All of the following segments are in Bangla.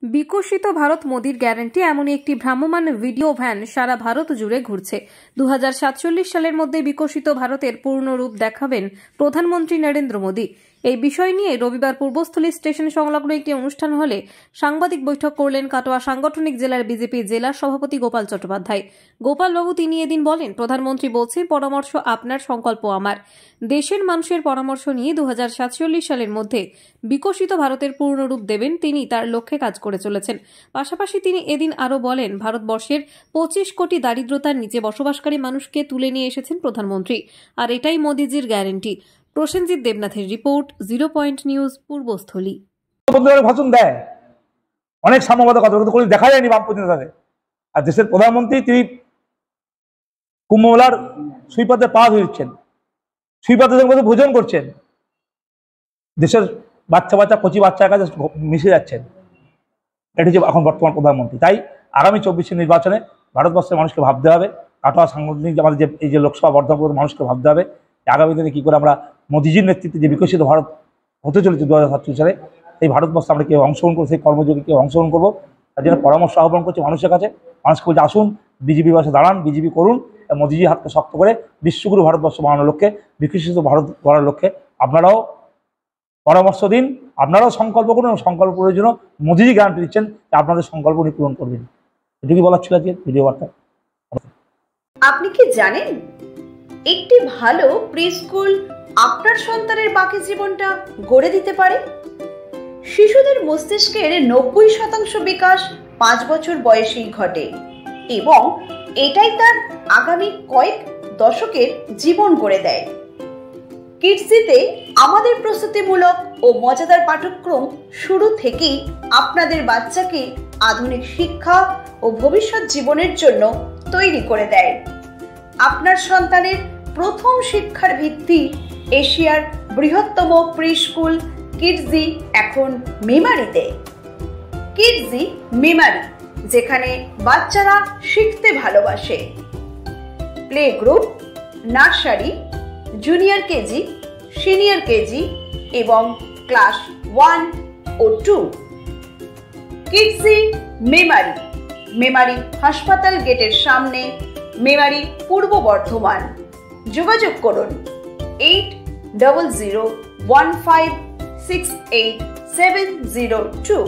বিকশিত ভারত মোদির গ্যারান্টি এমনই একটি ভ্রাম্যমাণ ভিডিও ভ্যান সারা ভারত জুড়ে ঘুরছে। 2047 সালের মধ্যে বিকশিত ভারতের পূর্ণ রূপ দেখাবেন প্রধানমন্ত্রী নরেন্দ্র মোদী। এই বিষয় নিয়ে রবিবার পূর্বস্থলী স্টেশন সংলগ্ন একটি অনুষ্ঠান হলে সাংবাদিক বৈঠক করলেন কাটোয়া সাংগঠনিক জেলার বিজেপি জেলা সভাপতি গোপাল চট্টোপাধ্যায়। গোপালবাবু তিনি এদিন বলেন, প্রধানমন্ত্রী বলছেন পরামর্শ আপনার, সংকল্প আমার। দেশের মানুষের পরামর্শ নিয়ে 2047 সালের মধ্যে বিকশিত ভারতের পূর্ণ রূপ দেবেন তিনি, তার লক্ষ্যে কাজ করে চলেছেন। পাশাপাশি তিনি এদিন আরও বলেন, ভারতবর্ষের 25 কোটি দারিদ্রতার নিচে বসবাসকারী মানুষকে তুলে নিয়ে এসেছেন প্রধানমন্ত্রী, আর এটাই মোদিজির গ্যারান্টি। প্রসেনজিৎ দেবনাথের রিপোর্ট, 0 পয়েন্ট নিউজ, পূর্বস্থলী। ভাষণ দেয়, অনেক সাম্যবাদক কথা কোনো দেখা যায়নি বামপন্থী তাদের। আর দেশের প্রধানমন্ত্রী তিনি কুম্ভমেলার সুইপাতে পা ধুচ্ছেন, সুইপাতে ভোজন করছেন, দেশের বাচ্চা বাচ্চা কচি বাচ্চার কাছে মিশে যাচ্ছেন। এটি হচ্ছে এখন বর্তমান প্রধানমন্ত্রী। তাই আগামী 24 নির্বাচনে ভারতবর্ষের মানুষকে ভাবতে হবে, কাটোয়া সাংগঠনিক আমাদের যে এই যে লোকসভা বর্ধমান মানুষকে ভাবতে হবে আগামী দিনে কী করে আমরা মোদিজির নেতৃত্বে যে বিকশিত ভারত হতে চলেছে 2047 সালে, এই ভারতবর্ষে আমরা কেউ অংশগ্রহণ করবো, সেই কর্মযোগে কেউ অংশগ্রহণ করবো। তার জন্য পরামর্শ আহ্বান করছি মানুষের কাছে। মানুষকে বলছে আসুন বিজেপি পাশে দাঁড়ান, বিজেপি করুন, মোদিজির হাতকে শক্ত করে বিশ্বগুরু ভারতবর্ষ বানানোর লক্ষ্যে, বিকশিত ভারত গড়ার লক্ষ্যে আপনারাও পরামর্শ দিন, আপনারাও সংকল্প করুন। সংকল্প করার জন্য মোদিজি গ্যারান্টি দিচ্ছেন যে আপনাদের সংকল্প উনি পূরণ করবেন। এটুকুই বলার ছিল আজকে ভিডিও বার্তা। আপনি কি জানেন একটি ভালো প্রি স্কুল আপনার সন্তানের বাকি জীবনটা গড়ে দিতে পারে? শিশুদের মস্তিষ্কের 90% বিকাশ 5 বছর বয়সেই ঘটে এবং এটাই তার আগামী কয়েক দশকের জীবন গড়ে দেয়। কিডসিতে আমাদের প্রস্তুতিমূলক ও মজাদার পাঠ্যক্রম শুরু থেকেই আপনাদের বাচ্চাকে আধুনিক শিক্ষা ও ভবিষ্যৎ জীবনের জন্য তৈরি করে দেয়। আপনার সন্তানের প্রথম শিক্ষার ভিত্তি এশিয়ার বৃহত্তম প্রি স্কুল কিডজি এখন মেমারিতে। কিডজি মেমারি, যেখানে বাচ্চারা শিখতে ভালোবাসে। Play group, nursery, junior KG, senior KG এবং ক্লাস 1 ও 2। কিডজি মেমারি, মেমারি হাসপাতাল গেটের সামনে, মেমারি, পূর্ব বর্ধমান। যোগাযোগ করুন 8001568702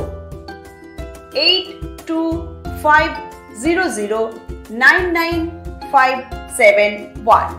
8250099571।